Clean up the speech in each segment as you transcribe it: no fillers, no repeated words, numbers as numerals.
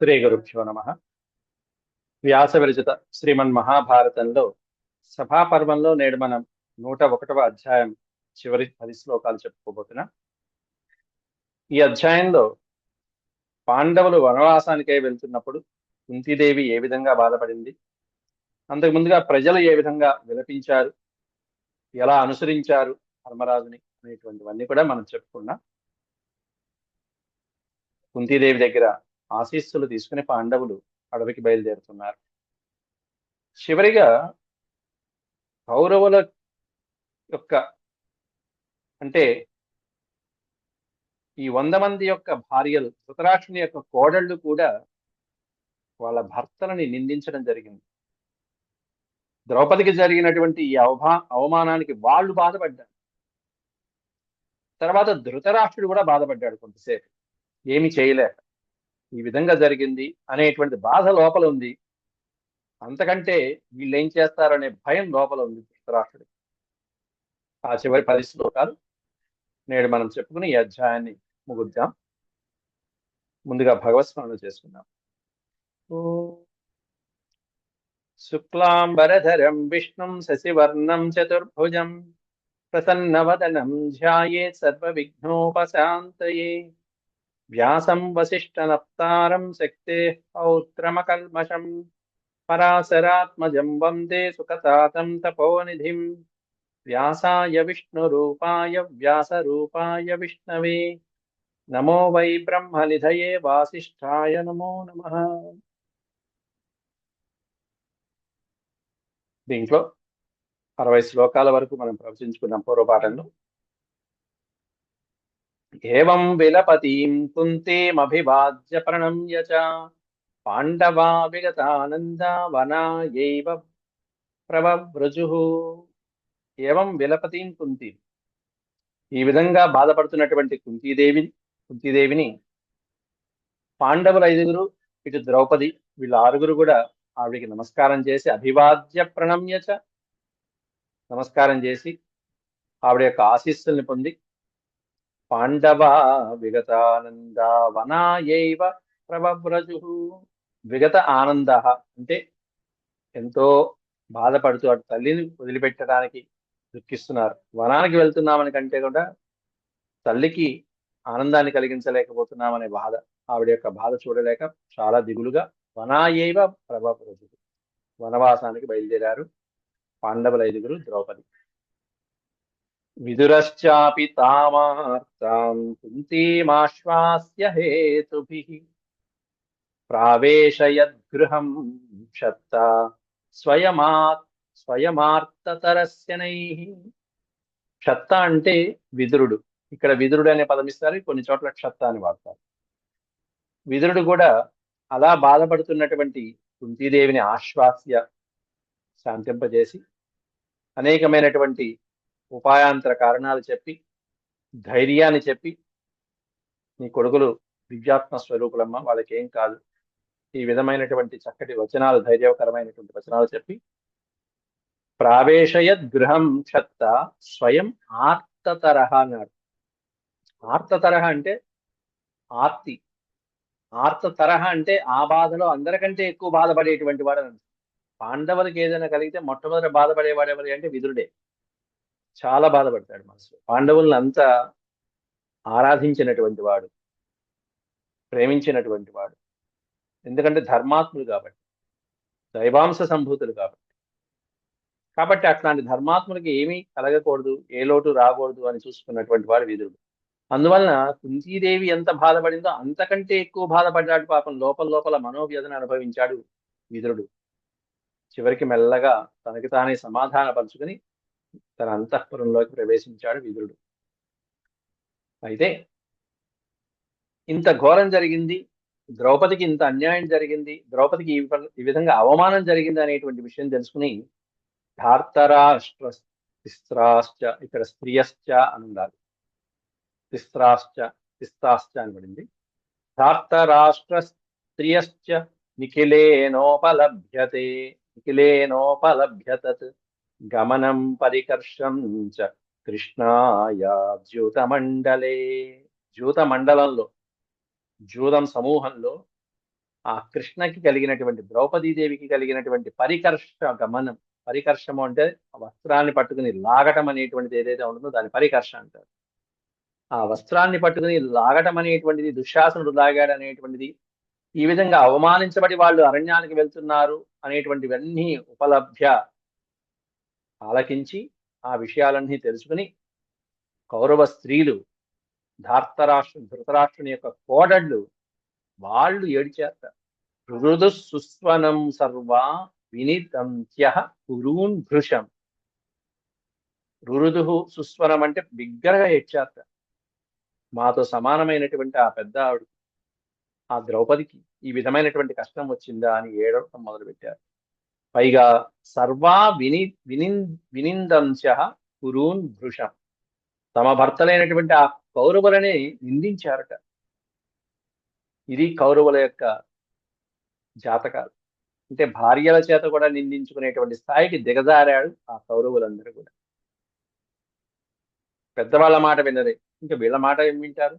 శ్రీ గురుభ్యో నమ. వ్యాస విరచిత శ్రీమన్ మహాభారతంలో సభాపర్వంలో నేడు మనం 101వ అధ్యాయం చివరి 10 శ్లోకాలు చెప్పుకోబోతున్నాం. ఈ అధ్యాయంలో పాండవులు వనవాసానికై వెళ్తున్నప్పుడు కుంతీదేవి ఏ విధంగా బాధపడింది, అంతకు ముందుగా ప్రజలు ఏ విధంగా విలపించారు, ఎలా అనుసరించారు ధర్మరాజుని అనేటువంటివన్నీ కూడా మనం చెప్పుకున్నాం. కుంతీదేవి దగ్గర ఆశీస్సులు తీసుకుని పాండవులు అడవికి బయలుదేరుతున్నారు. చివరిగా కౌరవుల యొక్క అంటే ఈ 100 మంది యొక్క భార్యలు, ధృతరాష్ట్రుని యొక్క కోడళ్ళు కూడా వాళ్ళ భర్తలని నిందించడం జరిగింది. ద్రౌపదికి జరిగినటువంటి ఈ అవమానానికి వాళ్ళు బాధపడ్డారు. తర్వాత ధృతరాష్ట్రుడు కూడా బాధపడ్డాడు కొంతసేపు, ఏమి చేయలేక ఈ విధంగా జరిగింది అనేటువంటి బాధ లోపల ఉంది. అంతకంటే వీళ్ళు ఏం చేస్తారనే భయం లోపల ఉంది ధృతరాష్ట్రుడికి. ఆ చివరి 10 శ్లోకాలు నేడు మనం చెప్పుకుని ఈ అధ్యాయాన్ని ముగిద్దాం. ముందుగా భగవత్ స్మరణ చేసుకుందాం. శుక్లాంబరధరం విష్ణుం శశివర్ణం చతుర్భుజం ప్రసన్నవదనం ధ్యాయేత్ సర్వవిఘ్నోపశాంతయే. వ్యాసం వసిష్ఠనప్తారం శక్తేః పౌత్రమకల్మషం పరాశరాత్మజం వందే సుఖతాతం తపోనిధిం. వ్యాసాయ విష్ణురూపాయ వ్యాసరూపాయ విష్ణవే నమో వై బ్రహ్మనిధయే వాసిష్ఠాయ నమో నమః. దీంట్లో 60 శ్లోకాల వరకు మనం ప్రవచించుకున్నాం పూర్వపాఠంలో. ఏవం విలపతీం కుంతీమభివాద్య ప్రణమ్య చ పాండవా విగతానందా వనాయైవ ప్రవవ్రజుః. ఏవం విలపతీం కుంతీ, ఈ విధంగా బాధపడుతున్నటువంటి కుంతీదేవిని పాండవులు 5గురు, ఇటు ద్రౌపది, వీళ్ళ 6గురు కూడా ఆవిడికి నమస్కారం చేసి అభివాద్య ప్రణమ్య చ, నమస్కారం చేసి ఆవిడ యొక్క ఆశీస్సుల్ని పొంది పాండవ విగతానంద వనాయైవ ప్రవవ్రజు. విగత ఆనంద అంటే ఎంతో బాధపడుతూ అటు తల్లిని వదిలిపెట్టడానికి దుఃఖిస్తున్నారు. వనానికి వెళ్తున్నామని కంటే కూడా తల్లికి ఆనందాన్ని కలిగించలేకపోతున్నామనే బాధ, ఆవిడ యొక్క బాధ చూడలేక చాలా దిగులుగా వనాయైవ ప్రవవ్రజు, వనవాసానికి బయలుదేరారు పాండవుల 5గురు, ద్రౌపది. విదురశ్చాపి తామార్తాం కుంతీమాశ్వాస్య హేతుభిః ప్రావేశయద్గృహం క్షత్తా స్వయమార్తతరస్యనైః. క్షత్త అంటే విదురుడు. ఇక్కడ విదురుడు అనే పదం ఇస్తారు, కొన్ని చోట్ల క్షత్త అని వాడతారు. విదురుడు కూడా అలా బాధపడుతున్నటువంటి కుంతీదేవిని ఆశ్వాస్య, శాంతింపజేసి అనేకమైనటువంటి ఉపాయాంతర కారణాలు చెప్పి ధైర్యాన్ని చెప్పి, నీ కొడుకులు దివ్యాత్మ స్వరూపులమ్మ, వాళ్ళకి ఏం కాదు, ఈ విధమైనటువంటి చక్కటి వచనాలు, ధైర్యకరమైనటువంటి వచనాలు చెప్పి ప్రావేశయద్ గృహం క్షత్త స్వయం ఆర్తతరహ అన్నాడు. ఆర్తతరహ అంటే ఆర్తి, ఆర్తతరహ అంటే ఆ బాధలో అందరికంటే ఎక్కువ బాధపడేటువంటి వాడు. పాండవులకి ఏదైనా కలిగితే మొట్టమొదటి బాధపడేవాడు ఎవరి అంటే విదురుడే. చాలా బాధపడతాడు మనసులో. పాండవులను అంతా ఆరాధించినటువంటి వాడు, ప్రేమించినటువంటి వాడు. ఎందుకంటే ధర్మాత్ములు కాబట్టి, దైవాంశ సంభూతులు కాబట్టి అట్లాంటి ధర్మాత్ములకి ఏమీ కలగకూడదు, ఏ లోటు రాకూడదు అని చూసుకున్నటువంటి వాడు విదురుడు. అందువలన కుంతీదేవి ఎంత బాధపడిందో అంతకంటే ఎక్కువ బాధపడ్డాడు పాపం. లోపల లోపల మనోవ్యధను అనుభవించాడు విదురుడు. చివరికి మెల్లగా తనకి తానే సమాధానపరుచుకుని తన అంతఃపురంలోకి ప్రవేశించాడు విదురుడు. అయితే ఇంత ఘోరం జరిగింది, ద్రౌపదికి ఇంత అన్యాయం జరిగింది, ద్రౌపదికి ఈ విధంగా అవమానం జరిగింది అనేటువంటి విషయం తెలుసుకుని ధార్తరాష్ట్ర తిస్త్రాశ్చ, ఇక్కడ స్త్రియశ్చ అని ఉండాలి, తిస్తాశ్చ అని పడింది. ధార్తరాష్ట్ర స్త్రియశ్చ నిఖిలేనోపలభ్యతత్ గమనం పరికర్షం చ కృష్ణాయ ద్యూతమండలే. ద్యూత మండలంలో, జూదం సమూహంలో ఆ కృష్ణకి కలిగినటువంటి ద్రౌపదీదేవికి కలిగినటువంటి గమనం, పరికర్షము అంటే వస్త్రాన్ని పట్టుకుని లాగటం అనేటువంటిది ఏదైతే ఉంటుందో దాని పరికర్ష అంటారు. ఆ వస్త్రాన్ని పట్టుకుని లాగటం అనేటువంటిది దుశ్శాసనుడు లాగాడు అనేటువంటిది, ఈ విధంగా అవమానించబడి వాళ్ళు అరణ్యానికి వెళ్తున్నారు అనేటువంటివన్నీ ఉపలభ్య ఆలకించి ఆ విషయాలన్నీ తెలుసుకుని కౌరవ స్త్రీలు ధృతరాష్ట్రుని యొక్క కోడళ్ళు వాళ్ళు ఏడిచేస్తారు. రురుదు సుస్వనం సర్వా వినితంత్య కురూన్ భృశం. రురుదు సుస్వనం అంటే బిగ్గరగా ఏడ్చేస్తారు. మాతో సమానమైనటువంటి ఆ పెద్ద ఆవిడ, ఆ ద్రౌపదికి ఈ విధమైనటువంటి కష్టం వచ్చిందా అని ఏడవటం మొదలుపెట్టారు. పైగా సర్వా వినిందంశ కురూన్ భృశం. తమ భర్తలైనటువంటి ఆ కౌరవులని నిందించారట. ఇది కౌరవుల యొక్క జాతకాలు. అంటే భార్యల చేత కూడా నిందించుకునేటువంటి స్థాయికి దిగజారాడు ఆ కౌరవులందరూ కూడా. పెద్దవాళ్ళ మాట వినరే, ఇంకా వీళ్ళ మాట ఏం వింటారు?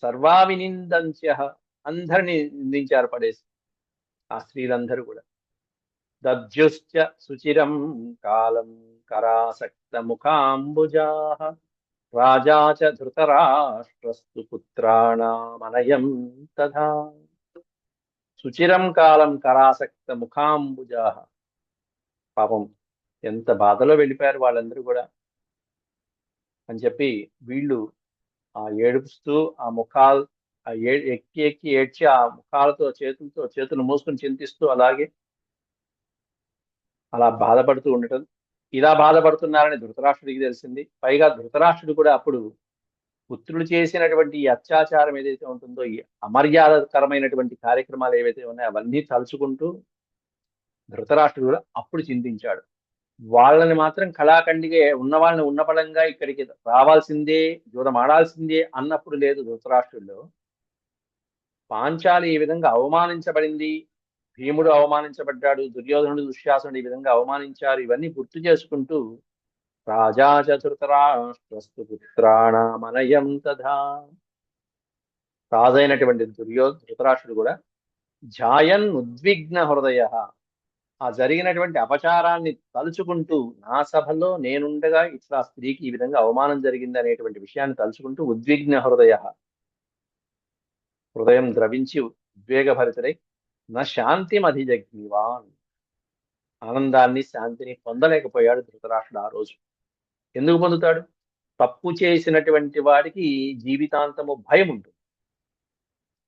సర్వా వినిందంత్య, అందరిని నిందించారు పడేసి ఆ స్త్రీలందరూ కూడా. దద్యుశ్చ సుచిరం కాలం కరాసక్త ముఖాంబుజా రాజా చ ధృతరాష్ట్రస్తు పుత్రాణమనయం తథా. సుచిరం కాలం కరాసక్త ముఖాంబుజా. పాపం ఎంత బాధలో వెళ్ళిపోయారు వాళ్ళందరూ కూడా అని చెప్పి వీళ్ళు ఆ ఏడుపుస్తూ ఆ ముఖాలు ఎక్కి ఎక్కి ఏడ్చి ఆ ముఖాలతో చేతులు మూసుకుని చింతిస్తూ అలాగే అలా బాధపడుతూ ఉండటం. ఇలా బాధపడుతున్నారని ధృతరాష్ట్రుడికి తెలిసింది. పైగా ధృతరాష్ట్రుడు కూడా అప్పుడు పుత్రులు చేసినటువంటి ఈ అత్యాచారం ఏదైతే ఉంటుందో, ఈ అమర్యాదకరమైనటువంటి కార్యక్రమాలు ఏవైతే ఉన్నాయో అవన్నీ తలుచుకుంటూ ధృతరాష్ట్రుడు కూడా అప్పుడు చింతించాడు. వాళ్ళని మాత్రం కళాఖండిగా ఉన్న వాళ్ళని ఉన్న పడంగా ఇక్కడికి రావాల్సిందే, జూదం ఆడాల్సిందే అన్నప్పుడు లేదు ధృతరాష్ట్రుల్లో. పాంచాలి ఈ విధంగా అవమానించబడింది, భీముడు అవమానించబడ్డాడు, దుర్యోధనుడు దుశ్శాసనుడు ఈ విధంగా అవమానించారు, ఇవన్నీ గుర్తు చేసుకుంటూ రాజా చతుర్థరాష్ట్రస్తు పుత్రాణమనయం తథా. రాజైనటువంటి ధృతరాష్ట్రుడు కూడా ఝాయన్ ఉద్విగ్న హృదయ, ఆ జరిగినటువంటి అపచారాన్ని తలుచుకుంటూ, నా సభలో నేనుండగా ఇట్లా స్త్రీకి ఈ విధంగా అవమానం జరిగింది అనేటువంటి విషయాన్ని తలుచుకుంటూ ఉద్విగ్న హృదయ, హృదయం ద్రవించి ఉద్వేగభరితుడై నా శాంతిం అధిజగ్నివాన్, ఆనందాన్ని శాంతిని పొందలేకపోయాడు ధృతరాష్ట్రుడు ఆ రోజు. ఎందుకు పొందుతాడు? తప్పు చేసినటువంటి వాడికి జీవితాంతము భయం ఉంటుంది.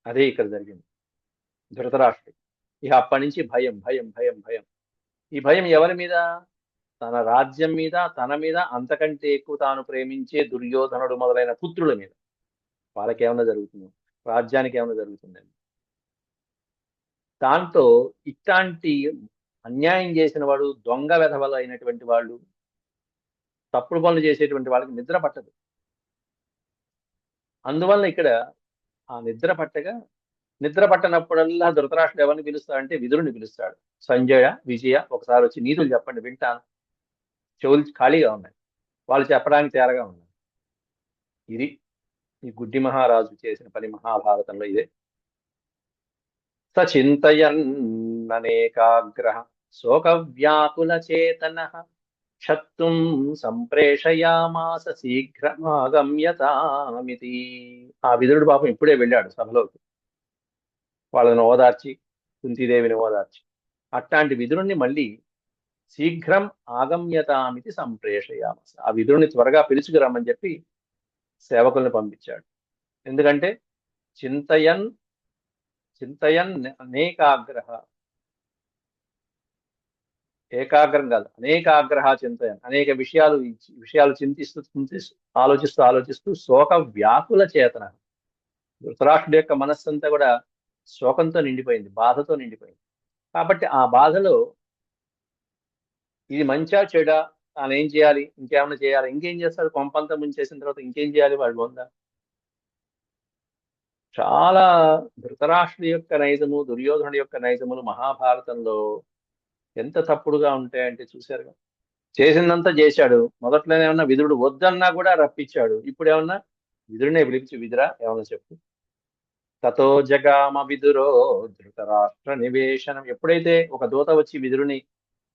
అదే ఇక్కడ జరిగింది ధృతరాష్ట్రుడు. ఇక అప్పటి నుంచి భయం భయం భయం భయం. ఈ భయం ఎవరి మీద? తన రాజ్యం మీద, తన మీద, అంతకంటే ఎక్కువ తాను ప్రేమించే దుర్యోధనుడు మొదలైన పుత్రుల మీద. వాళ్ళకి ఏమైనా జరుగుతుంది, రాజ్యానికి ఏమైనా జరుగుతుందండి. దాంతో ఇట్లాంటి అన్యాయం చేసిన వాడు, దొంగ వెధవలు అయినటువంటి వాళ్ళు, తప్పుడు పనులు చేసేటువంటి వాళ్ళకి నిద్ర పట్టదు. అందువల్ల ఇక్కడ ఆ నిద్ర పట్టనప్పుడల్లా ధృతరాష్ట్రుడు ఎవరిని పిలుస్తాడంటే విదురుని పిలుస్తాడు. సంజయ, విజయ, ఒకసారి వచ్చి నీతులు చెప్పండి వింటాను, చెవులు ఖాళీగా ఉన్నాయి, వాళ్ళు చెప్పడానికి తేరగా ఉన్నాయి. ఇది ఈ గుడ్డి మహారాజు చేసిన పని మహాభారతంలో ఇదే. సచింతయన్ననేకాగ్రహ శోక వ్యాకుల చేతన క్షత్తుం సంప్రేషయామాస శీఘ్రమాగమ్యతామితి. ఆ విదురుడు పాపం ఇప్పుడే వెళ్ళాడు సభలోకి, వాళ్ళని ఓదార్చి, కుంతీదేవిని ఓదార్చి. అట్లాంటి విదురుణ్ణి మళ్ళీ శీఘ్రం ఆగమ్యతామితి సంప్రేషయామాస, ఆ విదురుని త్వరగా పిలుచుకురమ్మని చెప్పి సేవకుల్ని పంపించాడు. ఎందుకంటే చింతయన్ అనేకాగ్రహ, ఏకాగ్రం కాదు అనేకాగ్రహ చింతయన్, అనేక విషయాలు చింతిస్తూ ఆలోచిస్తూ శోక వ్యాకుల చేతన. ధృతరాష్ట్రుడి యొక్క మనస్సంతా కూడా శోకంతో నిండిపోయింది, బాధతో నిండిపోయింది. కాబట్టి ఆ బాధలో ఇది మంచా చెడా, తాను ఏం చేయాలి, ఇంకేమైనా చేయాలి, ఇంకేం చేస్తాడు, కొంపంతా ముంచేసిన తర్వాత ఇంకేం చేయాలి వాడు బొందా. చాలా ధృతరాష్ట్రుడి యొక్క నైజము, దుర్యోధనుడి యొక్క నైజములు మహాభారతంలో ఎంత తప్పుడుగా ఉంటాయంటే చూశారుగా. చేసిందంతా చేశాడు. మొదట్లో ఏమన్నా విదురుడు వద్దన్నా కూడా రప్పించాడు. ఇప్పుడు ఏమన్నా విదురునే పిలిపించి విదురా ఏమన్నా చెప్పు, తతో జగామ విదురో ధృతరాష్ట్ర నివేశనం. ఎప్పుడైతే ఒక దూత వచ్చి విదురుని,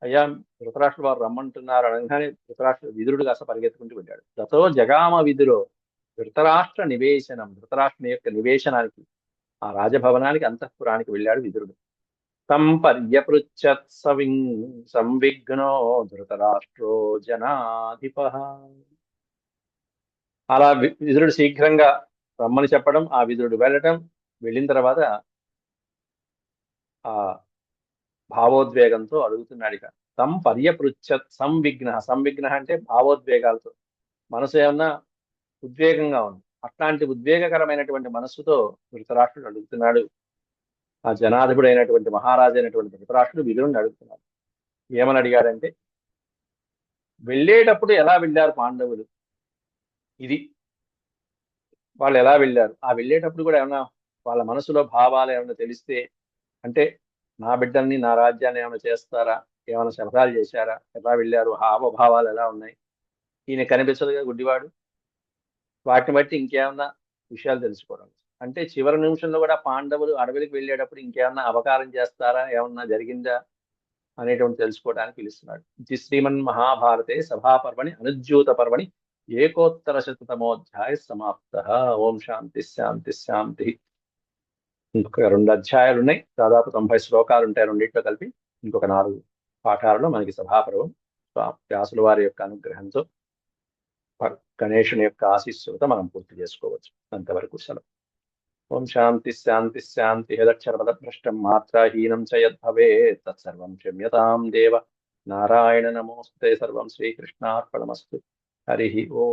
అయ్యా ధృతరాష్ట్ర వారు రమ్మంటున్నారు అనగానే విదురుడు కాస్త పరిగెత్తుకుంటూ వెళ్ళాడు. తతో జగామ విదురో ధృతరాష్ట్ర నివేశనం. ధృతరాష్ట్రుని యొక్క నివేశనానికి, ఆ రాజభవనానికి, అంతఃపురానికి వెళ్ళాడు విదురుడు. తం పర్యపృచ్ఛత్ సంవిఘ్నో ధృతరాష్ట్రో జనాధిప. అలా విదురుడు శీఘ్రంగా రమ్మని చెప్పడం, ఆ విదురుడు వెళ్ళటం, వెళ్ళిన తర్వాత ఆ భావోద్వేగంతో అడుగుతున్నాడు ఇక. తం పర్యపృచ్ఛత్ సంవిఘ్న. సంవిఘ్న అంటే భావోద్వేగాలతో, మనసు ఏమన్నా ఉద్వేగంగా ఉంది. అట్లాంటి ఉద్వేగకరమైనటువంటి మనస్సుతో ధృతరాష్ట్రుడు అడుగుతున్నాడు. ఆ జనాధిపుడు అయినటువంటి మహారాజు అయినటువంటి ధృతరాష్ట్రుడు విదురుని అడుగుతున్నాడు. ఏమని అడిగాడంటే, వెళ్ళేటప్పుడు ఎలా వెళ్ళారు పాండవులు, ఇది వాళ్ళు ఎలా వెళ్ళారు, ఆ వెళ్ళేటప్పుడు కూడా ఏమన్నా వాళ్ళ మనసులో భావాలు ఏమైనా తెలిస్తే, అంటే నా బిడ్డల్ని నా రాజ్యాన్ని ఏమైనా చేస్తారా, ఏమైనా శపథాలు చేశారా, ఎలా వెళ్ళారు, హావభావాలు ఎలా ఉన్నాయి, ఈయన కనిపించదుగా గుడ్డివాడు, వాటిని బట్టి ఇంకేమన్నా విషయాలు తెలుసుకోవడం. అంటే చివరి నిమిషంలో కూడా పాండవులు అడవికి వెళ్ళేటప్పుడు ఇంకేమన్నా అపకారం చేస్తారా, ఏమన్నా జరిగిందా అనేటువంటి తెలుసుకోవడానికి పిలుస్తున్నాడు. ఇది శ్రీమన్ మహాభారతే సభాపర్వణి అనుజ్యూత పర్వణి ఏకోత్తర శతమోధ్యాయ సమాప్త. ఓం శాంతి శాంతి శాంతి. ఇంకొక 2 అధ్యాయాలు ఉన్నాయి, దాదాపు 90 శ్లోకాలు ఉంటాయి రెండింటిలో కలిపి. ఇంకొక 4 పాఠాలలో మనకి సభాపర్వం వ్యాసుల వారి యొక్క అనుగ్రహంతో, గణేశుని యొక్క ఆశీస్సులతో మనం పూర్తి చేసుకోవచ్చు. అంతవరకు సెలవు. ఓం శాంతి శాంతి శాంతి. యదక్షరపదభ్రష్టం మాత్రాహీనం చ యద్భవేత్ తత్సర్వం క్షమ్యతాం దేవ. నారాయణ నమోస్తే. సర్వం శ్రీకృష్ణార్పణమస్తు. హరి ఓం.